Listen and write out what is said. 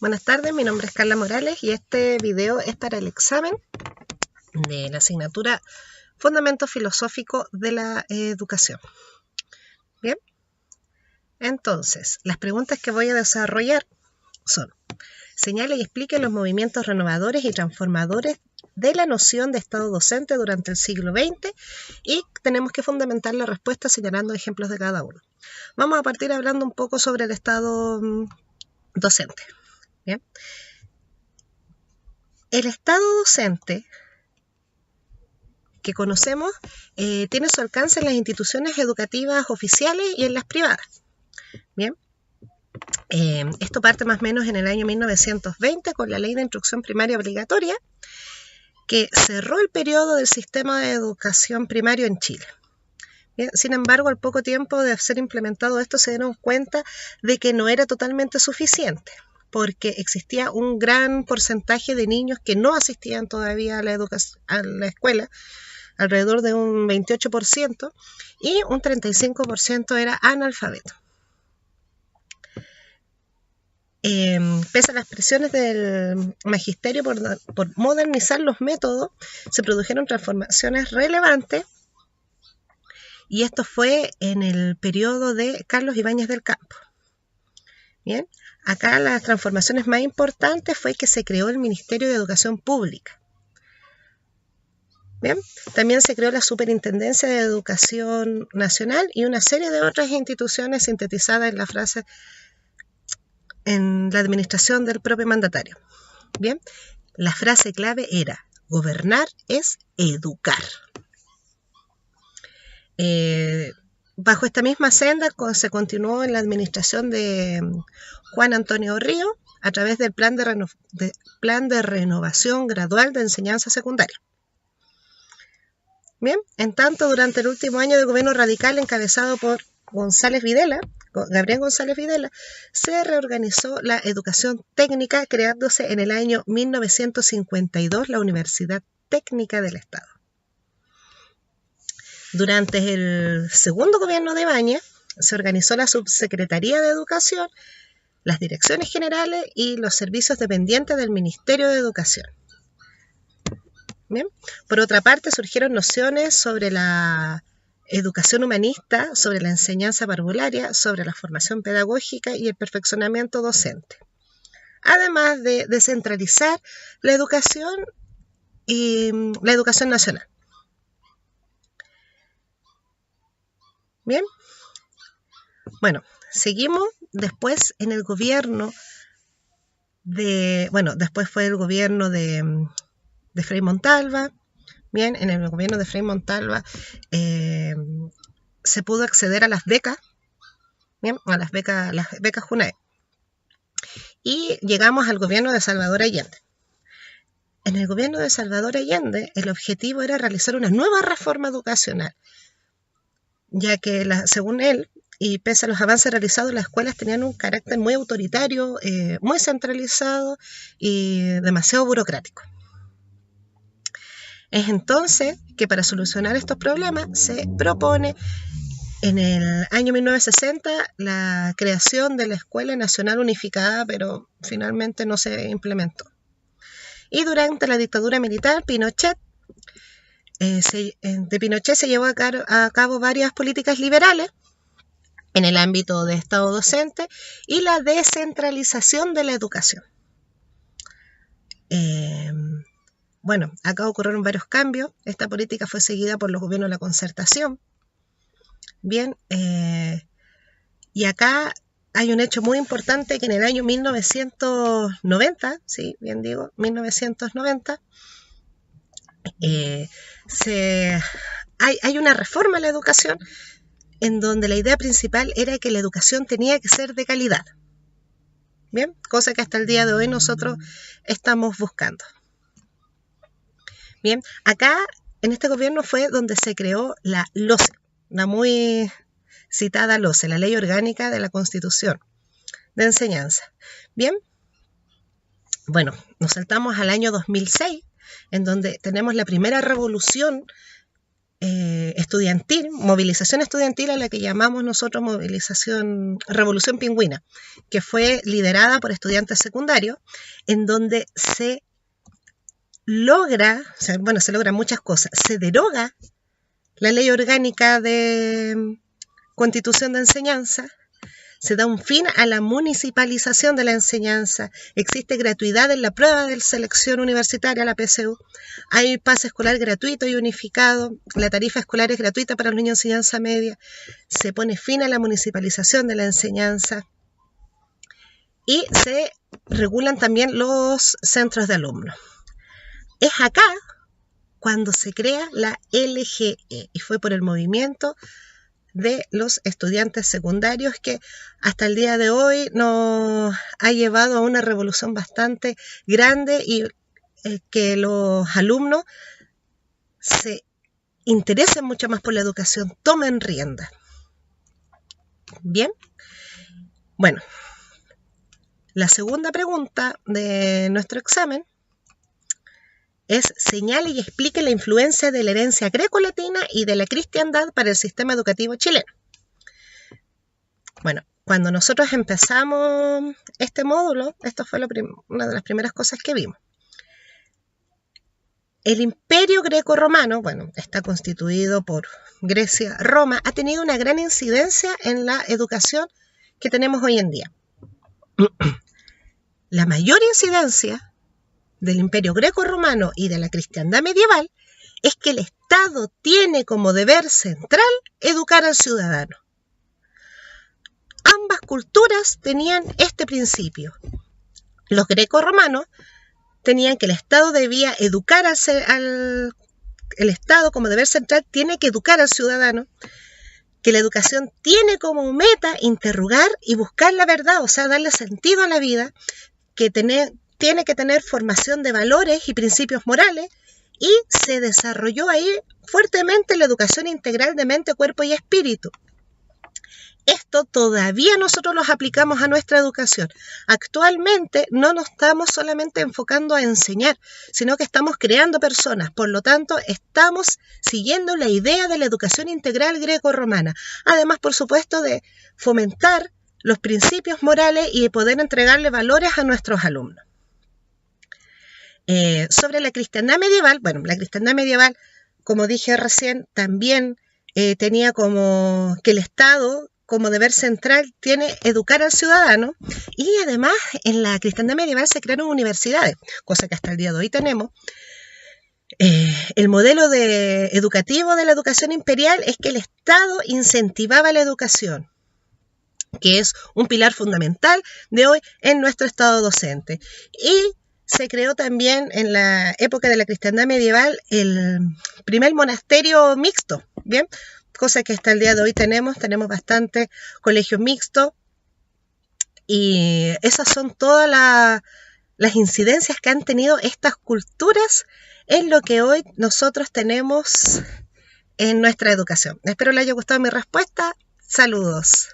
Buenas tardes, mi nombre es Carla Morales y este video es para el examen de la asignatura Fundamento Filosófico de la Educación. Bien, entonces, las preguntas que voy a desarrollar son: señale y explique los movimientos renovadores y transformadores de la noción de Estado docente durante el siglo XX y tenemos que fundamentar la respuesta señalando ejemplos de cada uno. Vamos a partir hablando un poco sobre el Estado docente. Bien. El Estado docente que conocemos tiene su alcance en las instituciones educativas oficiales y en las privadas. Bien, esto parte más o menos en el año 1920 con la Ley de Instrucción Primaria Obligatoria, que cerró el periodo del sistema de educación primario en Chile. Bien, sin embargo, al poco tiempo de ser implementado esto, se dieron cuenta de que no era totalmente suficiente, porque existía un gran porcentaje de niños que no asistían todavía a la escuela, alrededor de un 28%, y un 35% era analfabeto. Pese a las presiones del magisterio por modernizar los métodos, se produjeron transformaciones relevantes, y esto fue en el periodo de Carlos Ibáñez del Campo. Bien, acá las transformaciones más importantes fue que se creó el Ministerio de Educación Pública. Bien, también se creó la Superintendencia de Educación Nacional y una serie de otras instituciones sintetizadas en la frase en la administración del propio mandatario. Bien, la frase clave era: gobernar es educar. Bajo esta misma senda se continuó en la administración de Juan Antonio Río a través del plan de renovación gradual de enseñanza secundaria. Bien, en tanto, durante el último año del gobierno radical encabezado por Gabriel González Videla, se reorganizó la educación técnica, creándose en el año 1952 la Universidad Técnica del Estado. Durante el segundo gobierno de Ibáñez se organizó la Subsecretaría de Educación, las direcciones generales y los servicios dependientes del Ministerio de Educación. Bien. Por otra parte, surgieron nociones sobre la educación humanista, sobre la enseñanza parvularia, sobre la formación pedagógica y el perfeccionamiento docente, además de descentralizar la educación y la educación nacional. Bien, bueno, seguimos después en el gobierno después fue el gobierno de Frei Montalva. Bien, en el gobierno de Frei Montalva se pudo acceder a las becas, bien, a las becas Junaed. Y llegamos al gobierno de Salvador Allende. En el gobierno de Salvador Allende, el objetivo era realizar una nueva reforma educacional, ya que según él, y pese a los avances realizados, las escuelas tenían un carácter muy autoritario, muy centralizado y demasiado burocrático. Es entonces que para solucionar estos problemas se propone en el año 1960 la creación de la Escuela Nacional Unificada, pero finalmente no se implementó. Y durante la dictadura militar, de Pinochet se llevó a cabo varias políticas liberales en el ámbito de Estado docente y la descentralización de la educación. Bueno, acá ocurrieron varios cambios. Esta política fue seguida por los gobiernos de la concertación. Bien, y acá hay un hecho muy importante, que en el año 1990, sí, bien digo, 1990, hay una reforma a la educación en donde la idea principal era que la educación tenía que ser de calidad. Bien, cosa que hasta el día de hoy nosotros estamos buscando. Bien, acá en este gobierno fue donde se creó la LOCE, la muy citada LOCE, la Ley Orgánica de la Constitución de Enseñanza. Bien, bueno, nos saltamos al año 2006, en donde tenemos la primera revolución estudiantil, movilización estudiantil a la que llamamos nosotros Revolución Pingüina, que fue liderada por estudiantes secundarios, en donde se logran muchas cosas. Se deroga la ley orgánica de Constitución de Enseñanza, se da un fin a la municipalización de la enseñanza, existe gratuidad en la prueba de selección universitaria, la PSU, hay pase escolar gratuito y unificado, la tarifa escolar es gratuita para los niños de enseñanza media, se pone fin a la municipalización de la enseñanza y se regulan también los centros de alumnos. Es acá cuando se crea la LGE y fue por el movimiento de los estudiantes secundarios que hasta el día de hoy nos ha llevado a una revolución bastante grande y que los alumnos se interesen mucho más por la educación, tomen rienda. Bien, bueno, la segunda pregunta de nuestro examen es: señale y explique la influencia de la herencia greco-latina y de la cristiandad para el sistema educativo chileno. Bueno, cuando nosotros empezamos este módulo, esto fue una de las primeras cosas que vimos. El imperio greco-romano, está constituido por Grecia, Roma, ha tenido una gran incidencia en la educación que tenemos hoy en día. La mayor incidencia del imperio greco-romano y de la cristiandad medieval es que el Estado tiene como deber central educar al ciudadano. Ambas culturas tenían este principio. Los greco-romanos tenían que el Estado debía educar el Estado como deber central tiene que educar al ciudadano, que la educación tiene como meta interrogar y buscar la verdad, o sea, darle sentido a la vida, que tiene que tener formación de valores y principios morales, y se desarrolló ahí fuertemente la educación integral de mente, cuerpo y espíritu. Esto todavía nosotros los aplicamos a nuestra educación. Actualmente no nos estamos solamente enfocando a enseñar, sino que estamos creando personas. Por lo tanto, estamos siguiendo la idea de la educación integral greco-romana. Además, por supuesto, de fomentar los principios morales y de poder entregarle valores a nuestros alumnos. Sobre la cristiandad medieval, la cristiandad medieval, como dije recién, también tenía como que el Estado, como deber central, tiene educar al ciudadano, y además en la cristiandad medieval se crearon universidades, cosa que hasta el día de hoy tenemos. El modelo educativo de la educación imperial es que el Estado incentivaba la educación, que es un pilar fundamental de hoy en nuestro Estado docente. Y se creó también en la época de la cristiandad medieval el primer monasterio mixto, ¿bien? Cosa que hasta el día de hoy tenemos bastantes colegios mixtos, y esas son todas las incidencias que han tenido estas culturas en lo que hoy nosotros tenemos en nuestra educación. Espero les haya gustado mi respuesta. Saludos.